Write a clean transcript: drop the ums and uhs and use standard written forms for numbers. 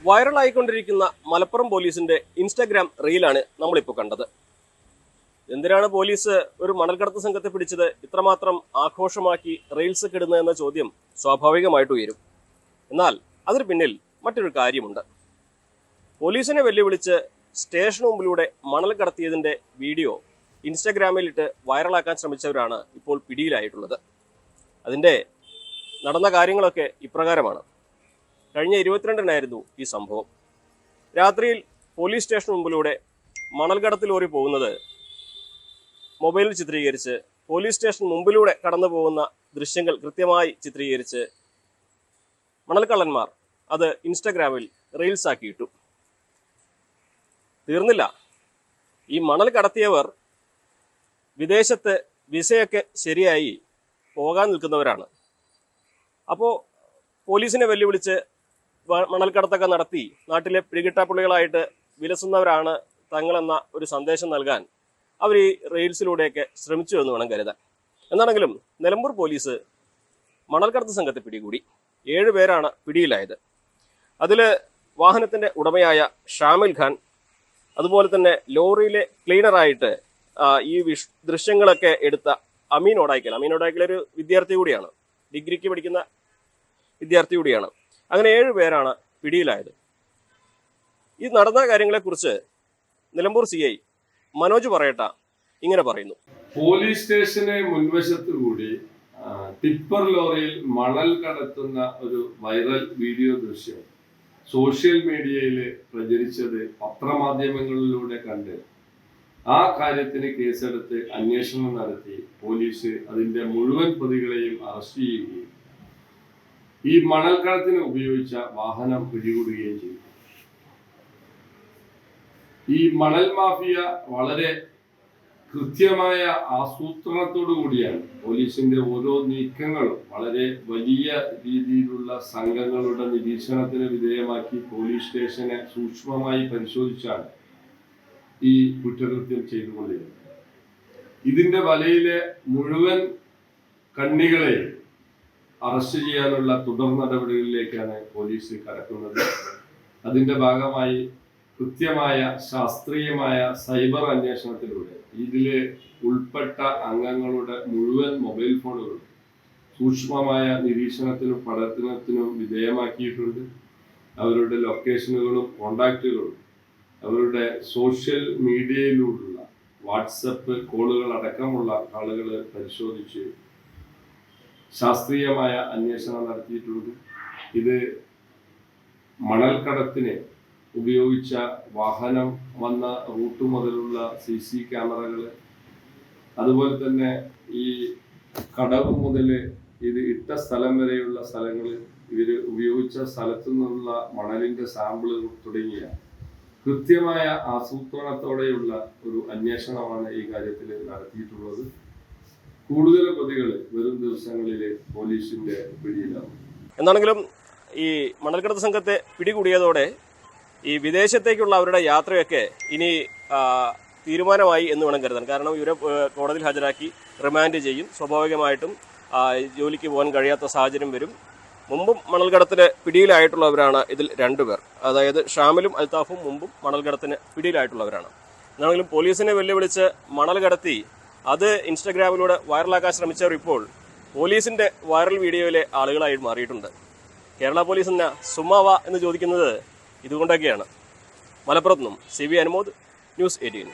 വൈറലായിക്കൊണ്ടിരിക്കുന്ന മലപ്പുറം പോലീസിന്റെ ഇൻസ്റ്റാഗ്രാം റീലാണ് നമ്മളിപ്പോൾ കണ്ടത്. എന്തിനാണ് പോലീസ് ഒരു മണൽക്കടത്ത് സംഘത്തെ പിടിച്ചത് ഇത്രമാത്രം ആഘോഷമാക്കി റീൽസ് ഒക്കെ ഇടുന്നതെന്ന ചോദ്യം സ്വാഭാവികമായിട്ട് ഉയരും. എന്നാൽ അതിന് പിന്നിൽ മറ്റൊരു കാര്യമുണ്ട്. പോലീസിനെ വെല്ലുവിളിച്ച് സ്റ്റേഷന് മുമ്പിലൂടെ മണൽ കടത്തിയതിന്റെ വീഡിയോ ഇൻസ്റ്റാഗ്രാമിലിട്ട് വൈറലാക്കാൻ ശ്രമിച്ചവരാണ് ഇപ്പോൾ പിടിയിലായിട്ടുള്ളത്. അതിൻ്റെ നടന്ന കാര്യങ്ങളൊക്കെ ഇപ്രകാരമാണ്. കഴിഞ്ഞ 22-നായിരുന്നു ഈ സംഭവം. രാത്രിയിൽ പോലീസ് സ്റ്റേഷന് മുമ്പിലൂടെ മണൽ കടത്ത് ലോറി പോകുന്നത് മൊബൈലിൽ ചിത്രീകരിച്ച് പോലീസ് സ്റ്റേഷന് മുമ്പിലൂടെ കടന്നു പോകുന്ന ദൃശ്യങ്ങൾ കൃത്യമായി ചിത്രീകരിച്ച് മണൽക്കള്ളന്മാർ അത് ഇൻസ്റ്റാഗ്രാമിൽ റീൽസ് ആക്കിയിട്ടു. തീർന്നില്ല. ഈ മണൽ കടത്തിയവർ വിദേശത്ത് വിസയൊക്കെ ശരിയായി പോകാൻ നിൽക്കുന്നവരാണ്. അപ്പോൾ പോലീസിനെ വെല്ലുവിളിച്ച് മണൽക്കടത്തൊക്കെ നടത്തി നാട്ടിലെ പിടികിട്ടാപ്പുള്ളികളായിട്ട് വിലസുന്നവരാണ് തങ്ങളെന്ന ഒരു സന്ദേശം നൽകാൻ അവർ ഈ റീൽസിലൂടെയൊക്കെ ശ്രമിച്ചു എന്ന് വേണം കരുതാൻ. എന്നാണെങ്കിലും നിലമ്പൂർ പോലീസ് മണൽക്കടത്ത് സംഘത്തെ പിടികൂടി. 7 പേരാണ് പിടിയിലായത്. അതിൽ വാഹനത്തിൻ്റെ ഉടമയായ ഷാമിൽ ഖാൻ, അതുപോലെ തന്നെ ലോറിയിലെ ക്ലീനറായിട്ട് ഈ ദൃശ്യങ്ങളൊക്കെ എടുത്ത അമീൻ ഒടായ്ക്കൽ ഒരു വിദ്യാർത്ഥി കൂടിയാണ്, ഡിഗ്രിക്ക് പഠിക്കുന്ന വിദ്യാർത്ഥി കൂടിയാണ്. അങ്ങനെ 7 പേരാണ് പിടിയിലായത്. ഈ നടന്ന കാര്യങ്ങളെക്കുറിച്ച് നിലമ്പൂർ CI മനോജ് പറയട്ട ഇങ്ങനെ പറയുന്നു. പോലീസ് സ്റ്റേഷന് മുൻവശത്തു കൂടി ടിപ്പർ ലോറിയിൽ മണൽ കടത്തുന്ന ഒരു വൈറൽ വീഡിയോ ദൃശ്യം സോഷ്യൽ മീഡിയയിൽ പ്രചരിച്ചത് പത്രമാധ്യമങ്ങളിലൂടെ കണ്ട് ആ കാര്യത്തിന് കേസെടുത്ത് അന്വേഷണം നടത്തി പോലീസ് അതിന്റെ മുഴുവൻ പ്രതികളെയും അറസ്റ്റ് ചെയ്യുകയും ഈ മണൽക്കടത്തിന് ഉപയോഗിച്ച വാഹനം പിടികൂടുകയും ചെയ്തു. ഈ മണൽ മാഫിയ വളരെ കൃത്യമായ ആസൂത്രണത്തോടു കൂടിയാണ് പോലീസിന്റെ ഓരോ നീക്കങ്ങളും വളരെ വലിയ രീതിയിലുള്ള സംഘങ്ങളുടെ നിരീക്ഷണത്തിന് വിധേയമാക്കി പോലീസ് സ്റ്റേഷനെ സൂക്ഷ്മമായി പരിശോധിച്ചാണ് ഈ കുറ്റകൃത്യം ചെയ്തുകൊണ്ടിരുന്നത്. ഇതിന്റെ വലയിലെ മുഴുവൻ കണ്ണികളെയും അറസ്റ്റ് ചെയ്യാനുള്ള തുടർ നടപടികളിലേക്കാണ് പോലീസ് കടക്കുന്നത്. അതിന്റെ ഭാഗമായി കൃത്യമായ ശാസ്ത്രീയമായ സൈബർ അന്വേഷണത്തിലൂടെ ഇതില് ഉൾപ്പെട്ട അംഗങ്ങളുടെ മുഴുവൻ മൊബൈൽ ഫോണുകളും സൂക്ഷ്മമായ നിരീക്ഷണത്തിനും പഠനത്തിനും വിധേയമാക്കിയിട്ടുണ്ട്. അവരുടെ ലൊക്കേഷനുകളും കോണ്ടാക്റ്റുകളും അവരുടെ സോഷ്യൽ മീഡിയയിലൂടെയുള്ള വാട്സപ്പ് കോളുകൾ അടക്കമുള്ള ആളുകൾ പരിശോധിച്ച് ശാസ്ത്രീയമായ അന്വേഷണം നടത്തിയിട്ടുണ്ട്. ഇത് മണൽക്കടത്തിന് ഉപയോഗിച്ച വാഹനം വന്ന റൂട്ട് മുതലുള്ള CC ക്യാമറകൾ, അതുപോലെ തന്നെ ഈ കടവ് മുതൽ ഇത് ഇട്ട സ്ഥലം വരെയുള്ള സ്ഥലങ്ങൾ, ഇവർ ഉപയോഗിച്ച സ്ഥലത്തു നിന്നുള്ള മണലിന്റെ സാമ്പിൾ തുടങ്ങിയ കൃത്യമായ ആസൂത്രണത്തോടെയുള്ള ഒരു അന്വേഷണമാണ് ഈ കാര്യത്തിൽ നടത്തിയിട്ടുള്ളത്. കൂടുതൽ പ്രതികൾ വരും ദിവസങ്ങളിൽ പോലീസിന്റെ പിടിയിലാവും. എന്നാണെങ്കിലും ഈ മണൽക്കടത്ത് സംഘത്തെ പിടികൂടിയതോടെ ഈ വിദേശത്തേക്കുള്ള അവരുടെ യാത്രയൊക്കെ ഇനി തീരുമാനമായി എന്ന് വേണം കരുതാൻ. കാരണം ഇവരെ കോടതിയിൽ ഹാജരാക്കി റിമാൻഡ് ചെയ്യും. സ്വാഭാവികമായിട്ടും ജോലിക്ക് പോകാൻ കഴിയാത്ത സാഹചര്യം വരും. മുമ്പും മണൽക്കടത്തിന് പിടിയിലായിട്ടുള്ളവരാണ് ഇതിൽ 2 പേർ. അതായത് ഷാമിലും അൽത്താഫും മുമ്പും മണൽക്കടത്തിന് പിടിയിലായിട്ടുള്ളവരാണ്. എന്നാണെങ്കിലും പോലീസിനെ വെല്ലുവിളിച്ച് മണൽ കടത്തി അത് ഇൻസ്റ്റാഗ്രാമിലൂടെ വൈറലാക്കാൻ ശ്രമിച്ചവർ ഇപ്പോൾ പോലീസിന്റെ വൈറൽ വീഡിയോയിലെ ആളുകളായി മാറിയിട്ടുണ്ട്. കേരള പോലീസ് എന്ന സുമ്മാവ എന്ന് ചോദിക്കുന്നത് ഇതുകൊണ്ടൊക്കെയാണ്. മലപ്പുറത്ത് നിന്നും CB അനുമോദ്, ന്യൂസ് 18.